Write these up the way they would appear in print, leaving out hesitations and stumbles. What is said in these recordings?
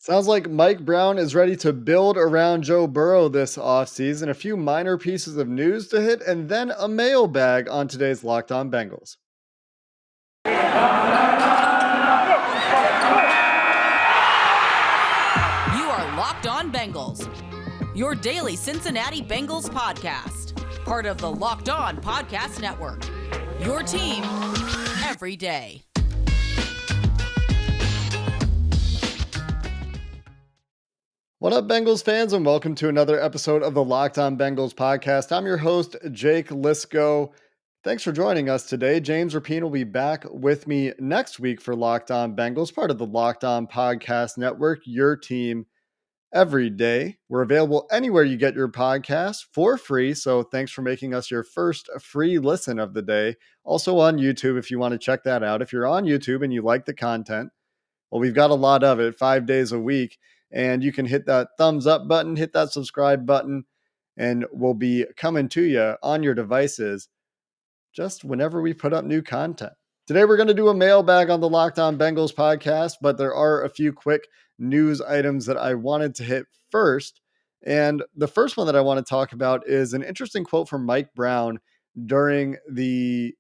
Sounds like Mike Brown is ready to build around Joe Burrow this offseason. A few minor pieces of news to hit, and then a mailbag on today's Locked On Bengals. You are Locked On Bengals, your daily Cincinnati Bengals podcast, part of the Locked On Podcast Network, your team every day. What up, Bengals fans, and welcome to another episode of the Locked On Bengals podcast. I'm your host, Jake Liscow. Thanks for joining us today. James Rapine will be back with me next week for Locked On Bengals, part of the Locked On Podcast Network, your team every day. We're available anywhere you get your podcast for free, so thanks for making us your first free listen of the day. Also on YouTube, if you want to check that out. If you're on YouTube and you like the content, well, we've got a lot of it 5 days a week, and you can hit that thumbs up button, hit that subscribe button, and we'll be coming to you on your devices just whenever we put up new content. Today, we're going to do a mailbag on the Locked On Bengals podcast, but there are a few quick news items that I wanted to hit first. And the first one that I want to talk about is an interesting quote from Mike Brown during the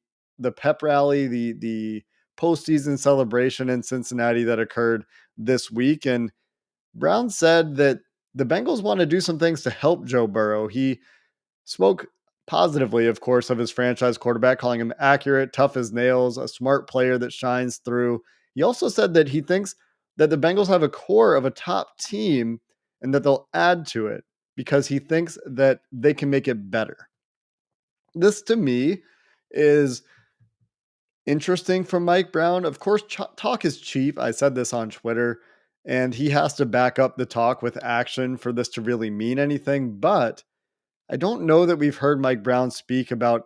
pep rally, the postseason celebration in Cincinnati that occurred this week. And Brown said that the Bengals want to do some things to help Joe Burrow. He spoke positively, of course, of his franchise quarterback, calling him accurate, tough as nails, a smart player that shines through. He also said that he thinks that the Bengals have a core of a top team and that they'll add to it because he thinks that they can make it better. This, to me, is interesting from Mike Brown. Of course, talk is cheap. I said this on Twitter, and he has to back up the talk with action for this to really mean anything. But I don't know that we've heard Mike Brown speak about,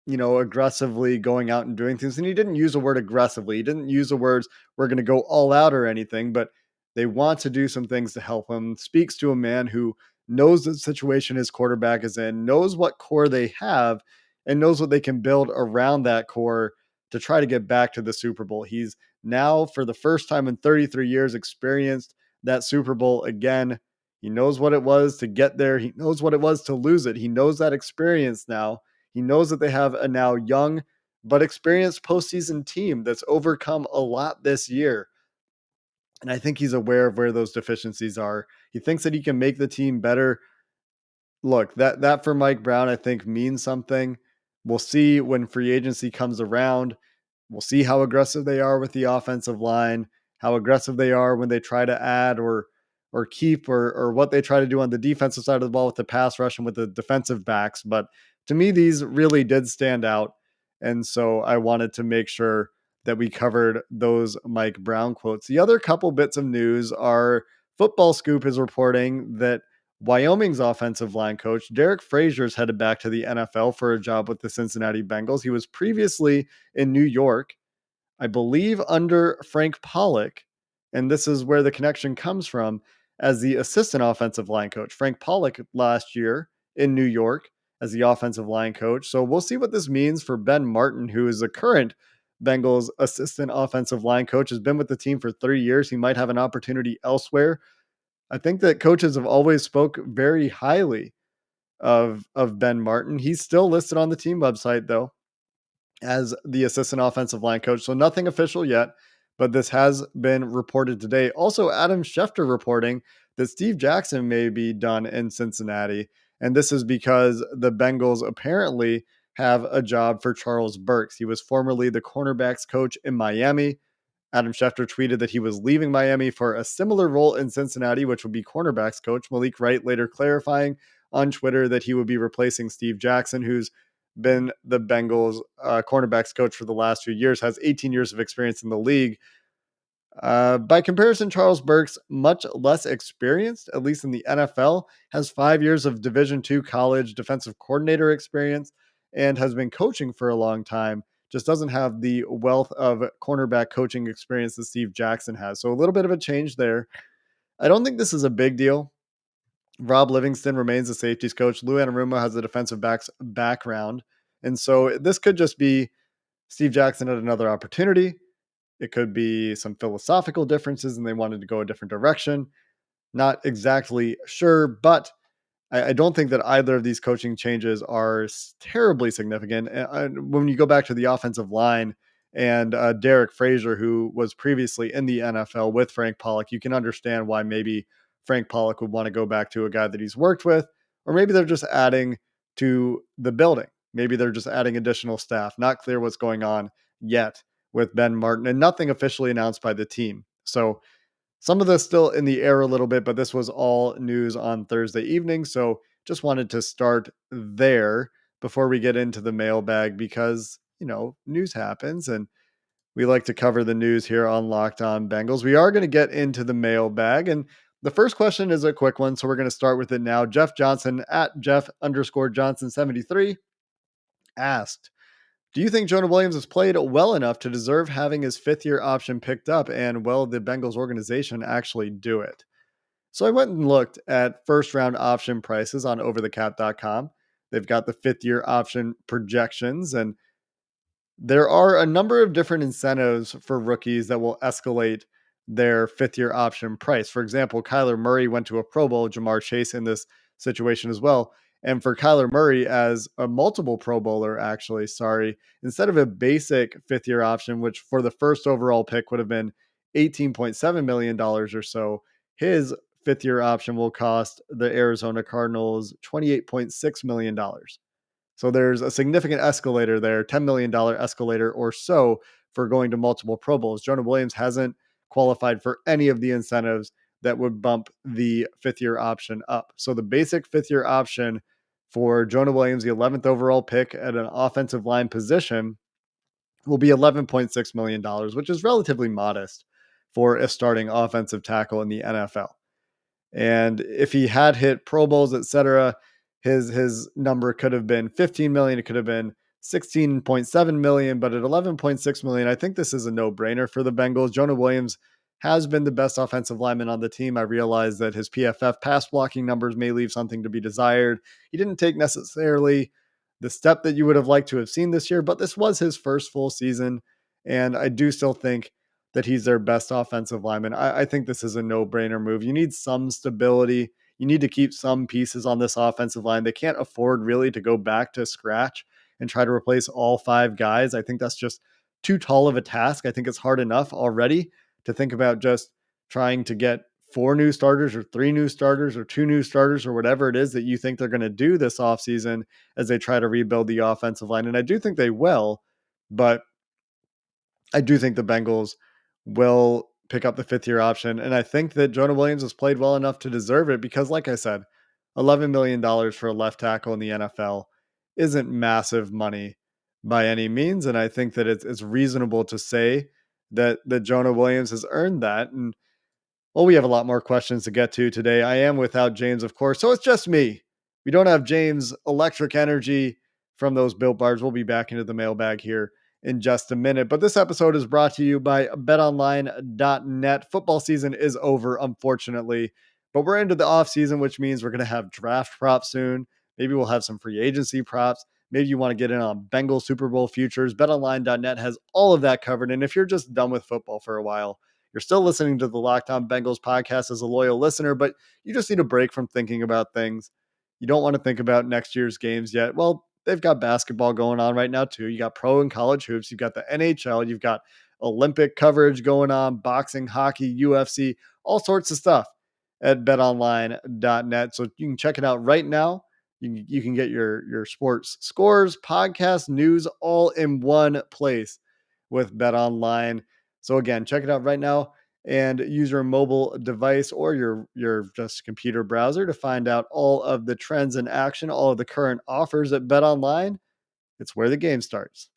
aggressively going out and doing things. And he didn't use the word aggressively. He didn't use the words, we're going to go all out or anything, but they want to do some things to help him. Speaks to a man who knows the situation his quarterback is in, knows what core they have, and knows what they can build around that core to try to get back to the Super Bowl. He's now, for the first time in 33 years, experienced that Super Bowl again. He knows what it was to get there. He knows what it was to lose it. He knows that experience now. He knows that they have a now young but experienced postseason team that's overcome a lot this year. And I think he's aware of where those deficiencies are. He thinks that he can make the team better. Look, that for Mike Brown, I think means something. We'll see when free agency comes around. We'll see how aggressive they are with the offensive line, how aggressive they are when they try to add or keep or what they try to do on the defensive side of the ball with the pass rush and with the defensive backs. But to me, these really did stand out. And so I wanted to make sure that we covered those Mike Brown quotes. The other couple bits of news are Football Scoop is reporting that Wyoming's offensive line coach, Derek Frazier's headed back to the NFL for a job with the Cincinnati Bengals. He was previously in New York, I believe under Frank Pollock, and this is where the connection comes from, as the assistant offensive line coach. Frank Pollock last year in New York as the offensive line coach. So we'll see what this means for Ben Martin, who is the current Bengals assistant offensive line coach, has been with the team for 3 years. He might have an opportunity elsewhere. I think that coaches have always spoke very highly of Ben Martin. He's still listed on the team website, though, as the assistant offensive line coach. So nothing official yet, but this has been reported today. Also, Adam Schefter reporting that Steve Jackson may be done in Cincinnati. And this is because the Bengals apparently have a job for Charles Burks. He was formerly the cornerbacks coach in Miami. Adam Schefter tweeted that he was leaving Miami for a similar role in Cincinnati, which would be cornerbacks coach. Malik Wright later clarifying on Twitter that he would be replacing Steve Jackson, who's been the Bengals cornerbacks coach for the last few years, has 18 years of experience in the league. By comparison, Charles Burks, much less experienced, at least in the NFL, has 5 years of Division II college defensive coordinator experience and has been coaching for a long time. Just doesn't have the wealth of cornerback coaching experience that Steve Jackson has. So a little bit of a change there. I don't think this is a big deal. Rob Livingston remains the safeties coach. Lou Anarumo has the defensive backs background. And so this could just be Steve Jackson at another opportunity. it could be some philosophical differences and they wanted to go a different direction. Not exactly sure, but I don't think that either of these coaching changes are terribly significant. And when you go back to the offensive line and Derek Frazier, who was previously in the NFL with Frank Pollock, you can understand why maybe Frank Pollock would want to go back to a guy that he's worked with, or maybe they're just adding to the building. Maybe they're just adding additional staff. Not clear what's going on yet with Ben Martin, and nothing officially announced by the team. So some of this still in the air a little bit, but this was all news on Thursday evening. So just wanted to start there before we get into the mailbag because, news happens and we like to cover the news here on Locked On Bengals. We are going to get into the mailbag. And the first question is a quick one. So we're going to start with it now. Jeff Johnson at Jeff_Johnson73 asked, do you think Jonah Williams has played well enough to deserve having his fifth-year option picked up? And will the Bengals organization actually do it? So I went and looked at first-round option prices on overthecap.com. They've got the fifth-year option projections, and there are a number of different incentives for rookies that will escalate their fifth-year option price. For example, Kyler Murray went to a Pro Bowl, Jamar Chase in this situation as well. And for Kyler Murray, as a multiple Pro Bowler, instead of a basic fifth-year option, which for the first overall pick would have been $18.7 million or so, his fifth-year option will cost the Arizona Cardinals $28.6 million. So there's a significant escalator there, $10 million escalator or so for going to multiple Pro Bowls. Jonah Williams hasn't qualified for any of the incentives that would bump the fifth-year option up. So the basic fifth-year option for Jonah Williams, the 11th overall pick at an offensive line position, will be $11.6 million, which is relatively modest for a starting offensive tackle in the NFL. And if he had hit Pro Bowls, etc., his number could have been 15 million. It could have been 16.7 million, but at 11.6 million, I think this is a no-brainer for the Bengals. Jonah Williams has been the best offensive lineman on the team. I realize that his PFF pass blocking numbers may leave something to be desired. He didn't take necessarily the step that you would have liked to have seen this year, but this was his first full season. And I do still think that he's their best offensive lineman. I think this is a no-brainer move. You need some stability. You need to keep some pieces on this offensive line. They can't afford really to go back to scratch and try to replace all five guys. I think that's just too tall of a task. I think it's hard enough already to think about just trying to get 4 new starters or 3 new starters or 2 new starters or whatever it is that you think they're going to do this offseason as they try to rebuild the offensive line. And I do think they will, but I do think the Bengals will pick up the fifth-year option. And I think that Jonah Williams has played well enough to deserve it because, like I said, $11 million for a left tackle in the NFL isn't massive money by any means. And I think that it's reasonable to say that Jonah Williams has earned that. And well, we have a lot more questions to get to today. I am without James, of course, so it's just me. We don't have James' electric energy from those Built Bars. We'll be back into the mailbag here in just a minute. But this episode is brought to you by BetOnline.net. Football season is over, unfortunately, but we're into the offseason, which means we're going to have draft props soon. Maybe we'll have some free agency props. Maybe you want to get in on Bengals Super Bowl futures. BetOnline.net has all of that covered. And if you're just done with football for a while, you're still listening to the Locked On Bengals podcast as a loyal listener, but you just need a break from thinking about things. You don't want to think about next year's games yet. Well, they've got basketball going on right now too. You got pro and college hoops. You've got the NHL. You've got Olympic coverage going on, boxing, hockey, UFC, all sorts of stuff at betonline.net. So you can check it out right now. You can get your sports scores, podcast, news all in one place with BetOnline. So again, check it out right now and use your mobile device or your just computer browser to find out all of the trends in action, all of the current offers at BetOnline. It's where the game starts.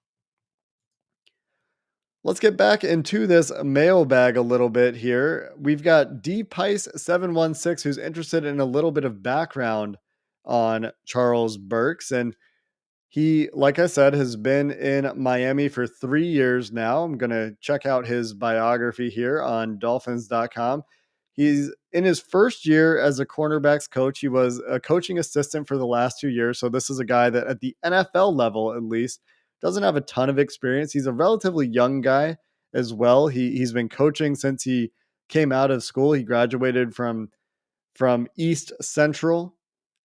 Let's get back into this mailbag a little bit here. We've got DPice716 who's interested in a little bit of background on Charles Burks. And he, like I said, has been in Miami for 3 years now. I'm going to check out his biography here on Dolphins.com. He's in his first year as a cornerbacks coach. He was a coaching assistant for the last 2 years. So this is a guy that at the NFL level, at least, doesn't have a ton of experience. He's a relatively young guy as well. He's been coaching since he came out of school. He graduated from East Central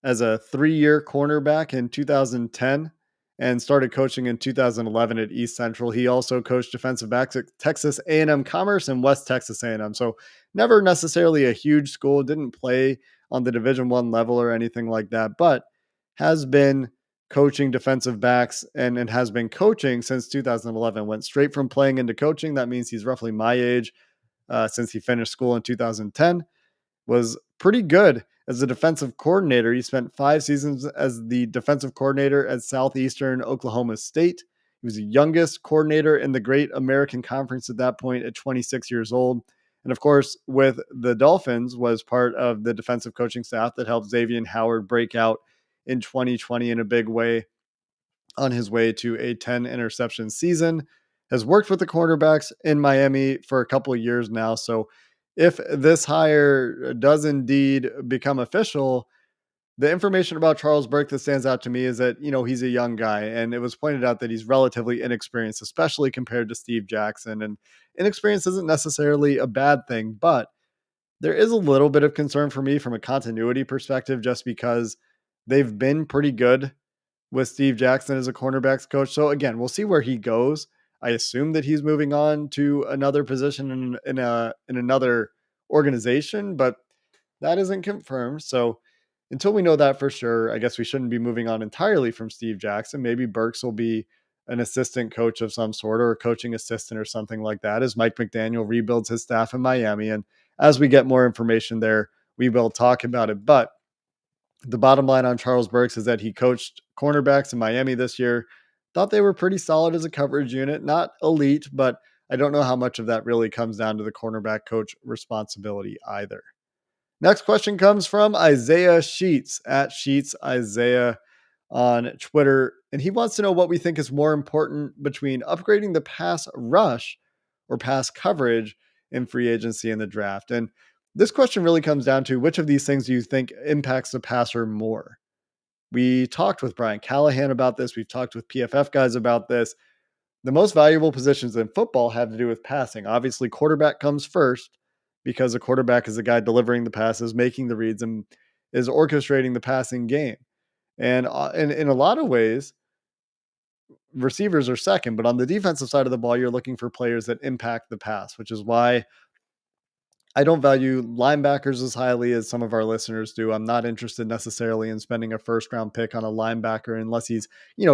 as a 3-year cornerback in 2010 and started coaching in 2011 at East Central. He also coached defensive backs at Texas A&M Commerce and West Texas A&M. So never necessarily a huge school, didn't play on the Division 1 level or anything like that, but has been coaching defensive backs and has been coaching since 2011. Went straight from playing into coaching. That means he's roughly my age since he finished school in 2010. Was pretty good as a defensive coordinator. He spent 5 seasons as the defensive coordinator at Southeastern Oklahoma State. He was the youngest coordinator in the Great American Conference at that point at 26 years old. And of course, with the Dolphins, was part of the defensive coaching staff that helped Xavier Howard break out in 2020 in a big way on his way to a 10 interception season. Has worked with the cornerbacks in Miami for a couple of years now. So if this hire does indeed become official, the information about Charles Burke that stands out to me is that, he's a young guy, and it was pointed out that he's relatively inexperienced, especially compared to Steve Jackson. And inexperience isn't necessarily a bad thing, but there is a little bit of concern for me from a continuity perspective, just because they've been pretty good with Steve Jackson as a cornerbacks coach. So again, we'll see where he goes. I assume that he's moving on to another position in another organization, but that isn't confirmed. So until we know that for sure, I guess we shouldn't be moving on entirely from Steve Jackson. Maybe Burks will be an assistant coach of some sort, or a coaching assistant or something like that, as Mike McDaniel rebuilds his staff in Miami. And as we get more information there, we will talk about it. But the bottom line on Charles Burks is that he coached cornerbacks in Miami this year. Thought they were pretty solid as a coverage unit, not elite, but I don't know how much of that really comes down to the cornerback coach responsibility either. Next question comes from Isaiah Sheets at Sheets Isaiah on Twitter. And he wants to know what we think is more important between upgrading the pass rush or pass coverage in free agency and the draft. And this question really comes down to, which of these things do you think impacts the passer more? We talked with Brian Callahan about this. We've talked with PFF guys about this. The most valuable positions in football have to do with passing. Obviously, quarterback comes first, because a quarterback is the guy delivering the passes, making the reads, and is orchestrating the passing game. And in a lot of ways, receivers are second. But on the defensive side of the ball, you're looking for players that impact the pass, which is why I don't value linebackers as highly as some of our listeners do. I'm not interested necessarily in spending a first round pick on a linebacker unless he's,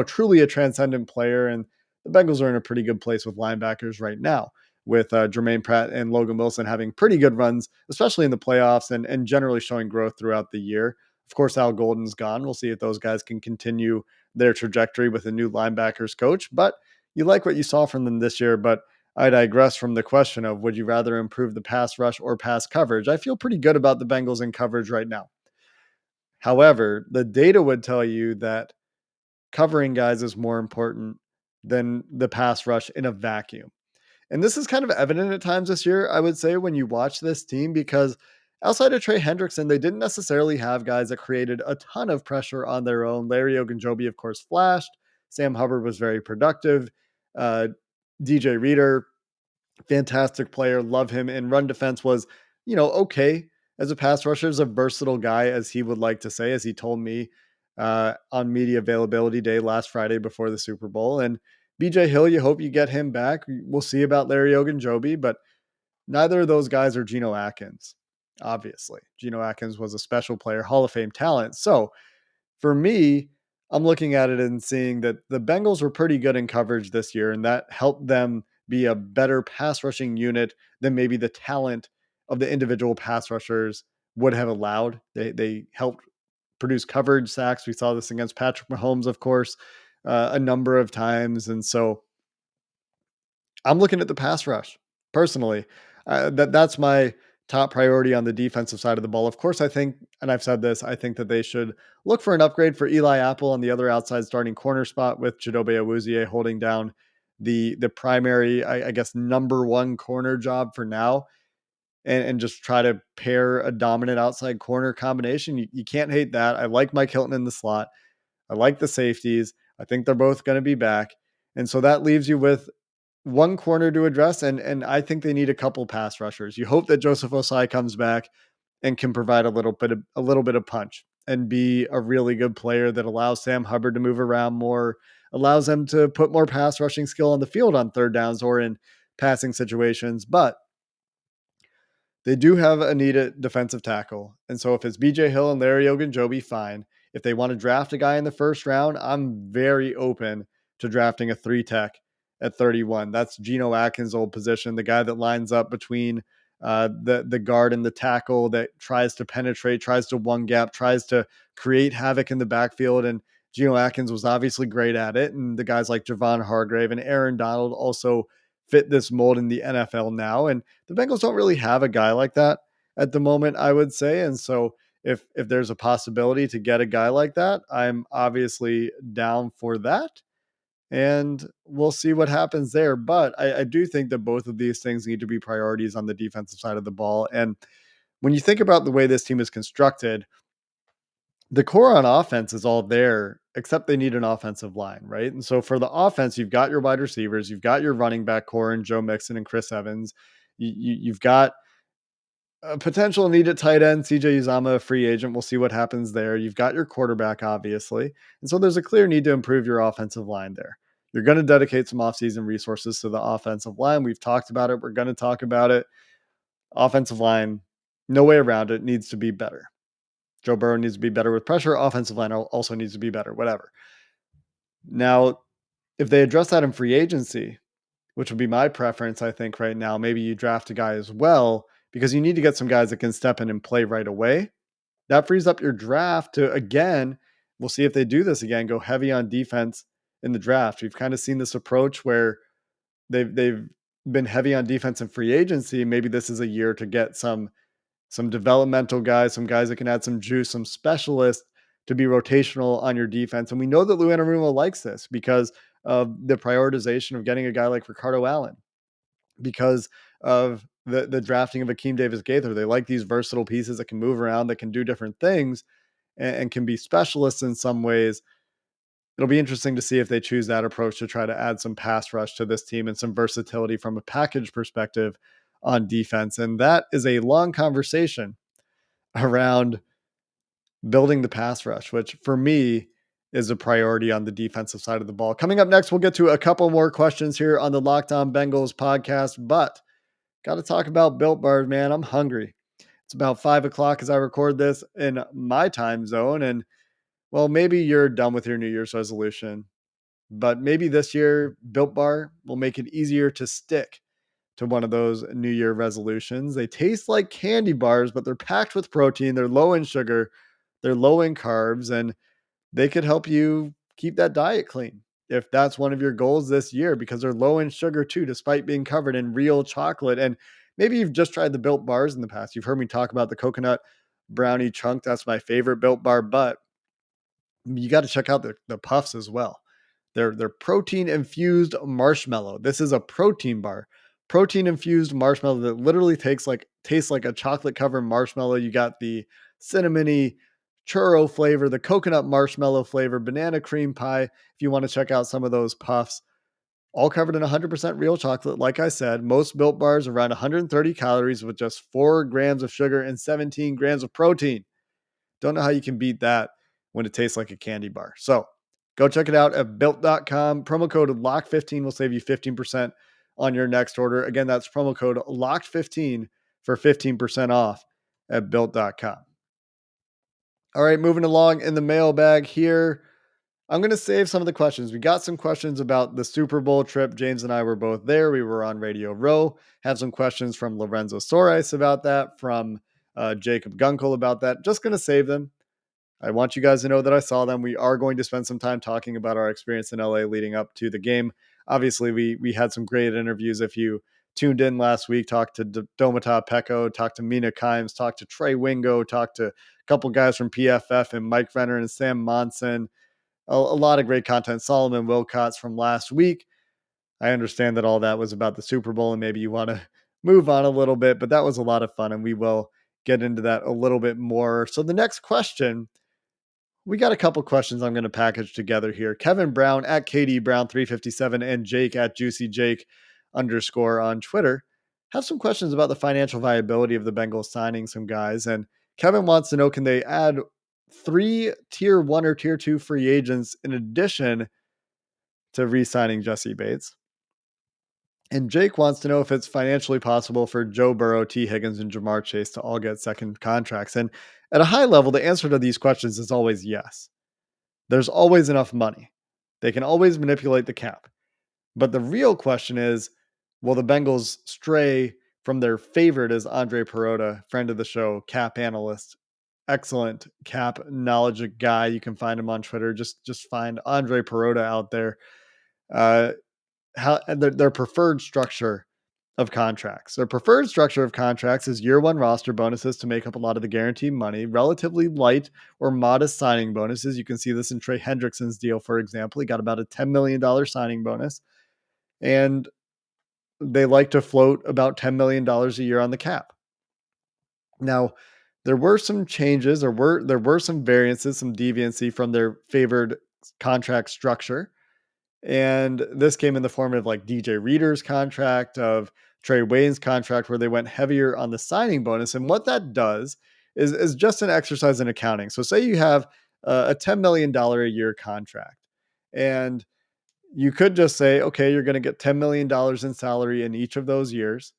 truly a transcendent player. And the Bengals are in a pretty good place with linebackers right now, with Jermaine Pratt and Logan Wilson having pretty good runs, especially in the playoffs, and generally showing growth throughout the year. Of course, Al Golden's gone. We'll see if those guys can continue their trajectory with a new linebackers coach. But you like what you saw from them this year. But I digress from the question of, would you rather improve the pass rush or pass coverage? I feel pretty good about the Bengals in coverage right now. However, the data would tell you that covering guys is more important than the pass rush in a vacuum. And this is kind of evident at times this year, I would say, when you watch this team, because outside of Trey Hendrickson, they didn't necessarily have guys that created a ton of pressure on their own. Larry Ogunjobi, of course, flashed. Sam Hubbard was very productive. DJ Reader, fantastic player, love him. And run defense was, okay as a pass rusher, is a versatile guy, as he would like to say, as he told me on media availability day last Friday before the Super Bowl. And BJ Hill, you hope you get him back. We'll see about Larry Ogunjobi, but neither of those guys are Geno Atkins. Obviously, Geno Atkins was a special player, Hall of Fame talent. So for me, I'm looking at it and seeing that the Bengals were pretty good in coverage this year, and that helped them be a better pass rushing unit than maybe the talent of the individual pass rushers would have allowed. They helped produce coverage sacks. We saw this against Patrick Mahomes, of course, a number of times. And so I'm looking at the pass rush personally. That's my top priority on the defensive side of the ball. Of course, I think, and I've said this, I think that they should look for an upgrade for Eli Apple on the other outside starting corner spot, with Chidobe Awuzie holding down the primary, I guess, number one corner job for now, and just try to pair a dominant outside corner combination. You can't hate that. I like Mike Hilton in the slot. I like the safeties. I think they're both going to be back. And so that leaves you with one corner to address, and I think they need a couple pass rushers. You hope that Joseph Osai comes back and can provide a little bit of punch and be a really good player that allows Sam Hubbard to move around more, allows them to put more pass rushing skill on the field on third downs or in passing situations. But they do have a needed defensive tackle. And so if it's BJ Hill and Larry Ogunjobi, fine. If they want to draft a guy in the first round, I'm very open to drafting a three tech at 31. That's Geno Atkins' old position, the guy that lines up between the guard and the tackle, that tries to penetrate, tries to one gap, tries to create havoc in the backfield. And Geno Atkins was obviously great at it. And the guys like Javon Hargrave and Aaron Donald also fit this mold in the NFL now. And the Bengals don't really have a guy like that at the moment, I would say. And so if there's a possibility to get a guy like that, I'm obviously down for that. And we'll see what happens there. But I do think that both of these things need to be priorities on the defensive side of the ball. And when you think about the way this team is constructed, the core on offense is all there, except they need an offensive line, right? And so for the offense, you've got your wide receivers, you've got your running back core and Joe Mixon and Chris Evans. You've got a potential need at tight end, CJ Uzama, a free agent. We'll see what happens there. You've got your quarterback, obviously. And so there's a clear need to improve your offensive line there. You're going to dedicate some offseason resources to the offensive line. We've talked about it. We're going to talk about it. Offensive line, no way around it, needs to be better. Joe Burrow needs to be better with pressure. Offensive line also needs to be better, whatever. Now, if they address that in free agency, which would be my preference, I think right now, maybe you draft a guy as well, because you need to get some guys that can step in and play right away. That frees up your draft to, again, we'll see if they do this again, go heavy on defense in the draft. We've kind of seen this approach where they've been heavy on defense in free agency. Maybe this is a year to get some developmental guys, some guys that can add some juice, some specialists to be rotational on your defense. And we know that Lou Anarumo likes this because of the prioritization of getting a guy like Ricardo Allen, because of the drafting of Akeem Davis Gaither. They like these versatile pieces that can move around, that can do different things, and can be specialists in some ways. It'll be interesting to see if they choose that approach to try to add some pass rush to this team and some versatility from a package perspective on defense. And that is a long conversation around building the pass rush, which for me is a priority on the defensive side of the ball. Coming up next, we'll get to a couple more questions here on the Locked On Bengals podcast, but got to talk about Built Bars, man. I'm hungry. It's about 5 o'clock as I record this in my time zone. And well, maybe you're done with your New Year's resolution, but maybe this year Built Bar will make it easier to stick to one of those New Year resolutions. They taste like candy bars, but they're packed with protein. They're low in sugar. They're low in carbs, and they could help you keep that diet clean if that's one of your goals this year, because they're low in sugar too, despite being covered in real chocolate. And maybe you've just tried the Built Bars in the past. You've heard me talk about the coconut brownie chunk. That's my favorite Built Bar, but you got to check out the puffs as well. They're protein infused marshmallow. This is a protein bar, protein infused marshmallow that literally tastes like a chocolate covered marshmallow. You got the cinnamony churro flavor, the coconut marshmallow flavor, banana cream pie. If you want to check out some of those puffs, all covered in 100% real chocolate. Like I said, most Built Bars around 130 calories with just 4 grams of sugar and 17 grams of protein. Don't know how you can beat that when it tastes like a candy bar. So go check it out at built.com. Promo code LOCK15 will save you 15% on your next order. Again, that's promo code LOCK15 for 15% off at built.com. All right, moving along in the mailbag here. I'm going to save some of the questions. We got some questions about the Super Bowl trip. James and I were both there. We were on Radio Row. Had some questions from Lorenzo Sorais about that, from Jacob Gunkel about that. Just going to save them. I want you guys to know that I saw them. We are going to spend some time talking about our experience in LA leading up to the game. Obviously, we had some great interviews. If you tuned in last week, talked to Domata Pecco, talked to Mina Kimes, talked to Trey Wingo, talked to a couple guys from PFF and Mike Renner and Sam Monson. A lot of great content. Solomon Wilcots from last week. I understand that all that was about the Super Bowl and maybe you want to move on a little bit, but that was a lot of fun and we will get into that a little bit more. So the next question, we got a couple questions I'm going to package together here. Kevin Brown at KD Brown 357 and Jake at Juicy Jake underscore on Twitter have some questions about the financial viability of the Bengals signing some guys. And Kevin wants to know, can they add 3 tier 1 or tier 2 free agents in addition to re-signing Jesse Bates? And Jake wants to know if it's financially possible for Joe Burrow, T. Higgins, and Jamar Chase to all get second contracts. And at a high level, the answer to these questions is always yes. There's always enough money. They can always manipulate the cap. But the real question is, will the Bengals stray from their favorite, as Andre Perota, friend of the show, cap analyst, excellent cap knowledge guy. You can find him on Twitter. Just find Andre Perota out there. Uh, how their preferred structure of contracts. Their preferred structure of contracts is year one roster bonuses to make up a lot of the guaranteed money, relatively light or modest signing bonuses. You can see this in Trey Hendrickson's deal, for example. He got about a $10 million signing bonus, and they like to float about $10 million a year on the cap. Now, there were some changes, there were some variances, some deviancy from their favored contract structure. And this came in the form of like DJ Reader's contract, of Trey Wayne's contract, where they went heavier on the signing bonus. And what that does is just an exercise in accounting. So say you have a $10 million a year contract, and you could just say, okay, you're going to get $10 million in salary in each of those years.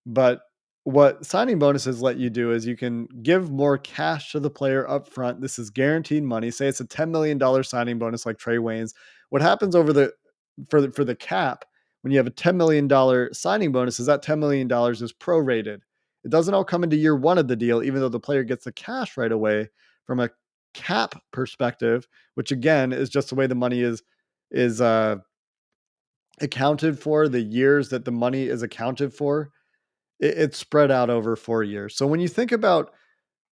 But what signing bonuses let you do is you can give more cash to the player up front. This is guaranteed money. Say it's a $10 million signing bonus like Trey Wayne's. What happens for the cap when you have a $10 million signing bonus is that $10 million is prorated. It doesn't all come into year one of the deal, even though the player gets the cash right away. From a cap perspective, which again is just the way the money is accounted for, the years that the money is accounted for, it's spread out over 4 years. So when you think about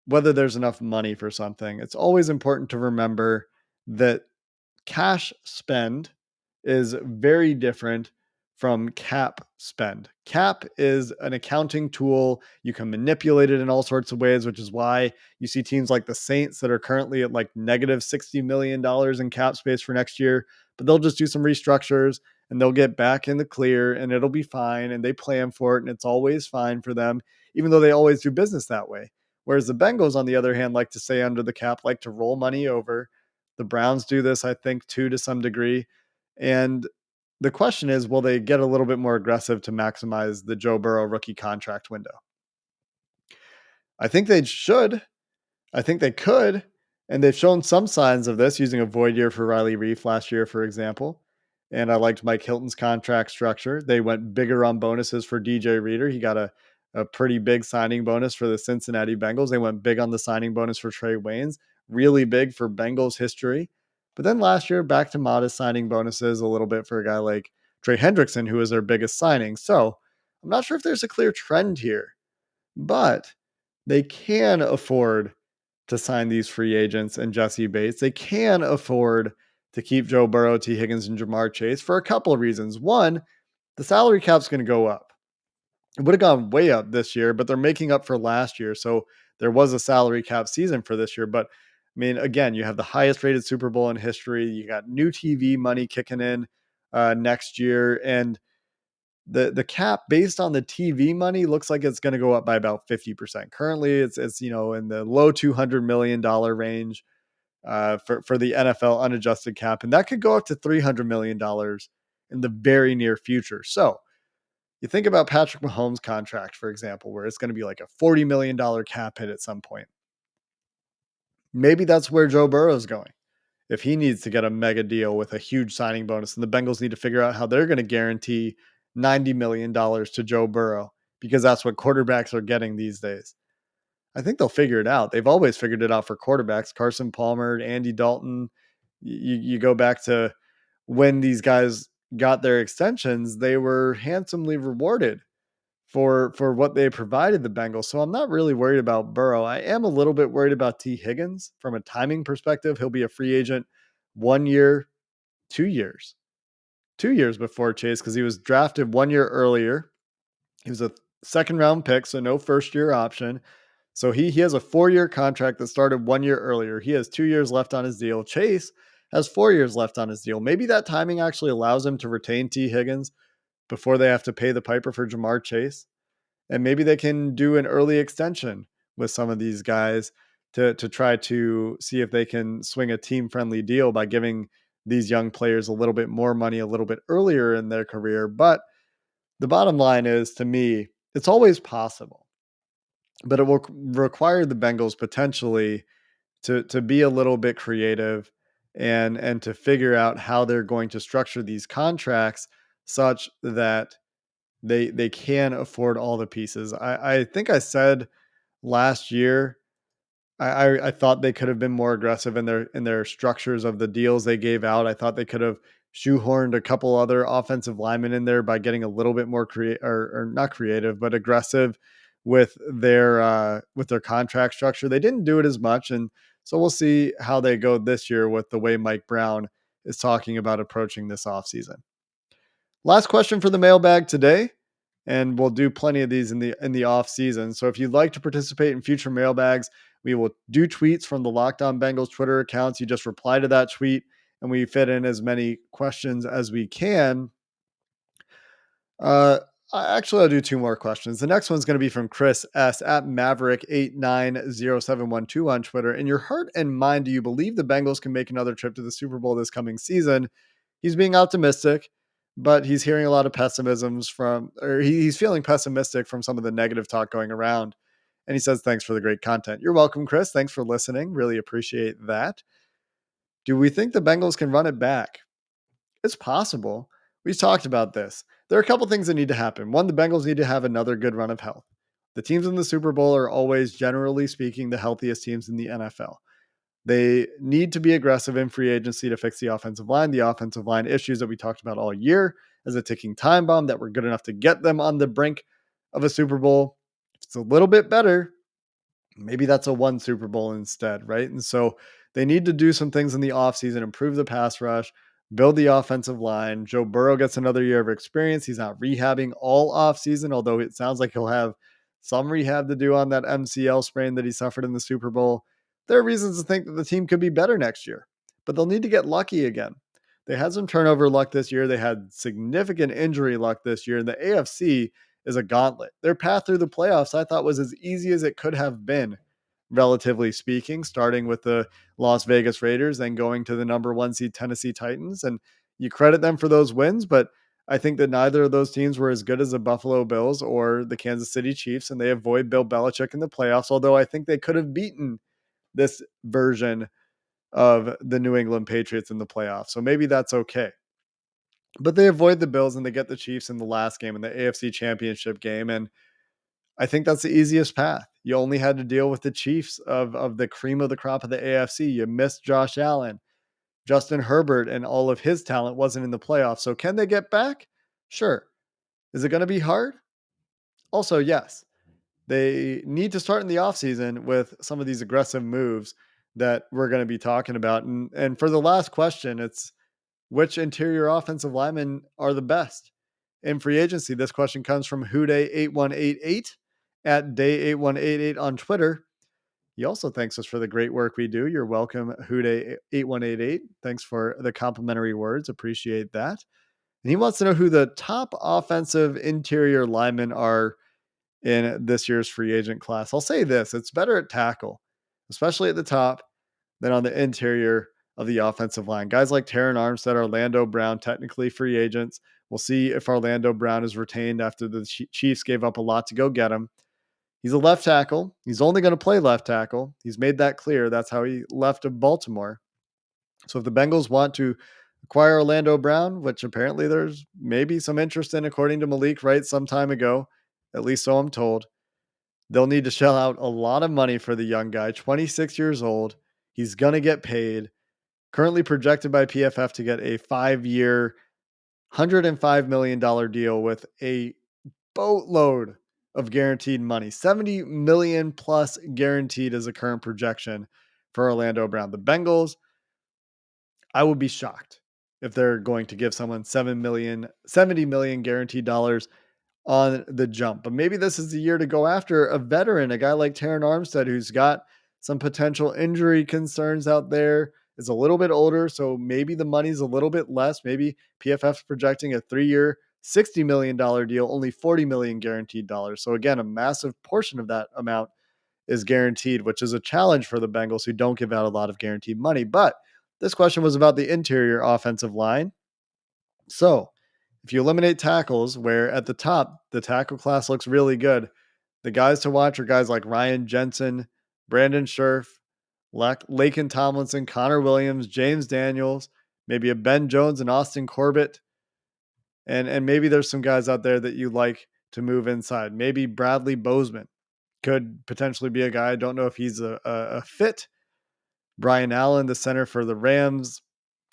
whether there's enough money for something, it's always important to remember that cash spend is very different from cap spend. Cap is an accounting tool. You can manipulate it in all sorts of ways, which is why you see teams like the Saints that are currently at like negative $60 million in cap space for next year, but they'll just do some restructures and they'll get back in the clear and it'll be fine. And they plan for it and it's always fine for them, even though they always do business that way. Whereas the Bengals, on the other hand, like to stay under the cap, like to roll money over. The Browns do this, I think, too, to some degree. And the question is, will they get a little bit more aggressive to maximize the Joe Burrow rookie contract window? I think they should. I think they could. And they've shown some signs of this using a void year for Riley Reif last year, for example. And I liked Mike Hilton's contract structure. They went bigger on bonuses for DJ Reader. He got a pretty big signing bonus for the Cincinnati Bengals. They went big on the signing bonus for Trey Waynes, really big for Bengals history. But then last year, back to modest signing bonuses a little bit for a guy like Trey Hendrickson, who was their biggest signing. So I'm not sure if there's a clear trend here, but they can afford to sign these free agents and Jesse Bates. They can afford to keep Joe Burrow, T. Higgins, and Jamar Chase for a couple of reasons. One, the salary cap's going to go up. It would have gone way up this year, but they're making up for last year. So there was a salary cap season for this year. But I mean, again, you have the highest rated Super Bowl in history. You got new TV money kicking in next year. And the cap based on the TV money looks like it's going to go up by about 50%. Currently, it's in the low $200 million range for the NFL unadjusted cap, and that could go up to $300 million in the very near future. So you think about Patrick Mahomes' contract, for example, where it's going to be like a $40 million cap hit at some point. Maybe that's where Joe Burrow is going. If he needs to get a mega deal with a huge signing bonus, and the Bengals need to figure out how they're going to guarantee $90 million to Joe Burrow, because that's what quarterbacks are getting these days. I think they'll figure it out. They've always figured it out for quarterbacks. Carson Palmer, Andy Dalton. You go back to when these guys got their extensions, they were handsomely rewarded for what they provided the Bengals. So I'm not really worried about Burrow. I am a little bit worried about T. Higgins from a timing perspective. He'll be a free agent 1 year, 2 years, 2 years before Chase, because he was drafted 1 year earlier. He was a second round pick, so no first year option. So he has a 4-year contract that started 1 year earlier. He has 2 years left on his deal. Chase has 4 years left on his deal. Maybe that timing actually allows him to retain T. Higgins, before they have to pay the piper for Jamar Chase. And maybe they can do an early extension with some of these guys to try to see if they can swing a team-friendly deal by giving these young players a little bit more money a little bit earlier in their career. But the bottom line is, to me, it's always possible, but it will require the Bengals potentially to be a little bit creative and to figure out how they're going to structure these contracts such that they can afford all the pieces. I think I said last year I thought they could have been more aggressive in their structures of the deals they gave out. I thought they could have shoehorned a couple other offensive linemen in there by getting a little bit more creative, or not creative, but aggressive with their contract structure. They didn't do it as much, and so we'll see how they go this year with the way Mike Brown is talking about approaching this offseason. Last question for the mailbag today, and we'll do plenty of these in the off season. So if you'd like to participate in future mailbags, we will do tweets from the Locked On Bengals Twitter accounts. You just reply to that tweet, and we fit in as many questions as we can. Actually, I'll do two more questions. The next one's going to be from Chris S. at Maverick890712 on Twitter. In your heart and mind, do you believe the Bengals can make another trip to the Super Bowl this coming season? He's being optimistic, but he's hearing a lot of he's feeling pessimistic from some of the negative talk going around. And he says, thanks for the great content. You're welcome, Chris. Thanks for listening. Really appreciate that. Do we think the Bengals can run it back? It's possible. We've talked about this. There are a couple things that need to happen. One, the Bengals need to have another good run of health. The teams in the Super Bowl are always, generally speaking, the healthiest teams in the NFL. They need to be aggressive in free agency to fix the offensive line. The offensive line issues that we talked about all year as a ticking time bomb that were good enough to get them on the brink of a Super Bowl. If it's a little bit better, maybe that's a one Super Bowl instead, right? And so they need to do some things in the offseason, improve the pass rush, build the offensive line. Joe Burrow gets another year of experience. He's not rehabbing all offseason, although it sounds like he'll have some rehab to do on that MCL sprain that he suffered in the Super Bowl. There are reasons to think that the team could be better next year, but they'll need to get lucky again. They had some turnover luck this year. They had significant injury luck this year. And the AFC is a gauntlet. Their path through the playoffs, I thought, was as easy as it could have been, relatively speaking, starting with the Las Vegas Raiders, then going to the number one seed Tennessee Titans. And you credit them for those wins, but I think that neither of those teams were as good as the Buffalo Bills or the Kansas City Chiefs, and they avoid Bill Belichick in the playoffs, although I think they could have beaten this version of the New England Patriots in the playoffs. So maybe that's okay. But they avoid the Bills and they get the Chiefs in the last game, in the AFC Championship game. And I think that's the easiest path. You only had to deal with the Chiefs of the cream of the crop of the AFC. You missed Josh Allen. Justin Herbert and all of his talent wasn't in the playoffs. So can they get back? Sure. Is it going to be hard? Also, yes. They need to start in the offseason with some of these aggressive moves that we're going to be talking about. And for the last question, it's which interior offensive linemen are the best in free agency? This question comes from Houday8188 at Day8188 on Twitter. He also thanks us for the great work we do. You're welcome, Houday8188. Thanks for the complimentary words. Appreciate that. And he wants to know who the top offensive interior linemen are in this year's free agent class. I'll say this, it's better at tackle, especially at the top, than on the interior of the offensive line. Guys like Terron Armstead, Orlando Brown, technically free agents. We'll see if Orlando Brown is retained after the Chiefs gave up a lot to go get him. He's a left tackle. He's only going to play left tackle. He's made that clear. That's how he left of Baltimore. So if the Bengals want to acquire Orlando Brown, which apparently there's maybe some interest in, according to Malik Wright some time ago, at least so I'm told, they'll need to shell out a lot of money for the young guy, 26 years old. He's going to get paid. Currently projected by PFF to get a 5-year, $105 million deal with a boatload of guaranteed money. $70 million plus guaranteed is the current projection for Orlando Brown. The Bengals, I would be shocked if they're going to give someone $70 million guaranteed dollars on the jump. But maybe this is the year to go after a veteran, a guy like Terron Armstead, who's got some potential injury concerns out there, is a little bit older, so maybe the money's a little bit less. Maybe PFF's projecting a 3-year, $60 million deal, only $40 million guaranteed dollars. So again, a massive portion of that amount is guaranteed, which is a challenge for the Bengals who don't give out a lot of guaranteed money. But this question was about the interior offensive line. So if you eliminate tackles, where at the top, the tackle class looks really good, the guys to watch are guys like Ryan Jensen, Brandon Scherf, Laken Tomlinson, Connor Williams, James Daniels, maybe a Ben Jones and Austin Corbett. And maybe there's some guys out there that you like to move inside. Maybe Bradley Bozeman could potentially be a guy. I don't know if he's a fit. Brian Allen, the center for the Rams,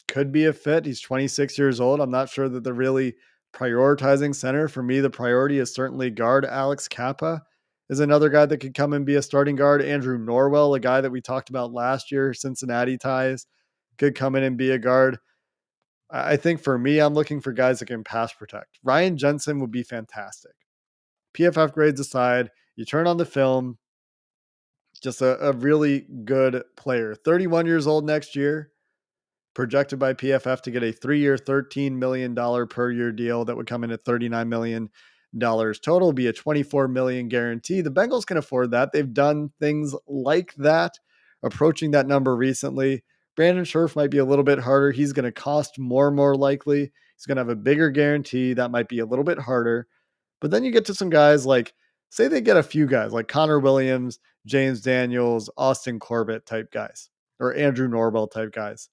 could be a fit. He's 26 years old. I'm not sure that they're really prioritizing center. For me, the priority is certainly guard. Alex Kappa is another guy that could come and be a starting guard. Andrew Norwell, a guy that we talked about last year, Cincinnati ties, could come in and be a guard. I think for me, I'm looking for guys that can pass protect. Ryan Jensen would be fantastic. PFF grades aside, you turn on the film, just a really good player. 31 years old next year, projected by PFF to get a 3-year, $13 million per year deal that would come in at $39 million total, be a $24 million guarantee. The Bengals can afford that. They've done things like that, approaching that number recently. Brandon Scherf might be a little bit harder. He's going to cost more likely. He's going to have a bigger guarantee. That might be a little bit harder. But then you get to some guys like, say they get a few guys like Connor Williams, James Daniels, Austin Corbett type guys, or Andrew Norwell type guys.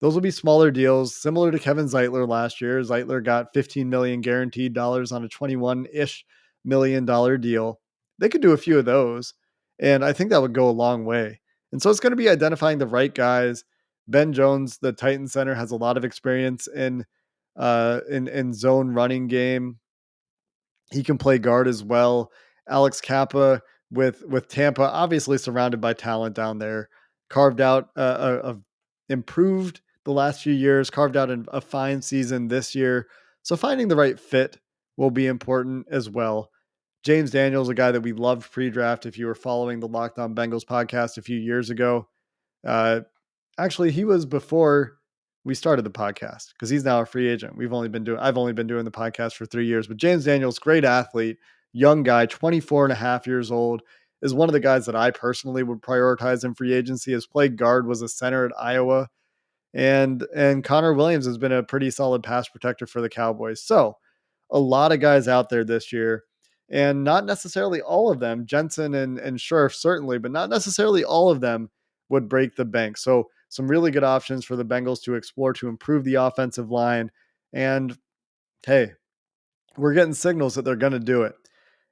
Those will be smaller deals, similar to Kevin Zeitler last year. Zeitler got $15 million guaranteed dollars on a $21-ish million deal. They could do a few of those, and I think that would go a long way. And so it's going to be identifying the right guys. Ben Jones, the Titan center, has a lot of experience in zone running game. He can play guard as well. Alex Kappa with Tampa, obviously surrounded by talent down there, carved out improved the last few years, carved out a fine season this year. So finding the right fit will be important as well. James Daniels, a guy that we loved pre-draft. If you were following the Locked On Bengals podcast a few years ago, actually he was before we started the podcast because he's now a free agent. I've only been doing the podcast for 3 years, but James Daniels, great athlete, young guy, 24 and a half years old, is one of the guys that I personally would prioritize in free agency. Has played guard, was a center at Iowa. And Connor Williams has been a pretty solid pass protector for the Cowboys. So a lot of guys out there this year, and not necessarily all of them, Jensen and Scherf certainly, but not necessarily all of them would break the bank. So some really good options for the Bengals to explore to improve the offensive line. And hey, we're getting signals that they're going to do it.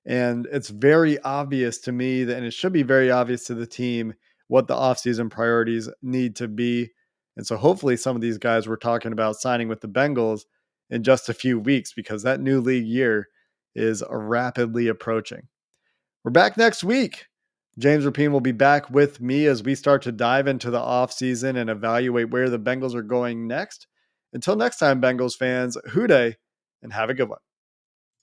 And it's very obvious to me that, and it should be very obvious to the team, what the offseason priorities need to be. And so hopefully some of these guys we're talking about signing with the Bengals in just a few weeks, because that new league year is rapidly approaching. We're back next week. James Rapien will be back with me as we start to dive into the offseason and evaluate where the Bengals are going next. Until next time, Bengals fans, hoo day and have a good one.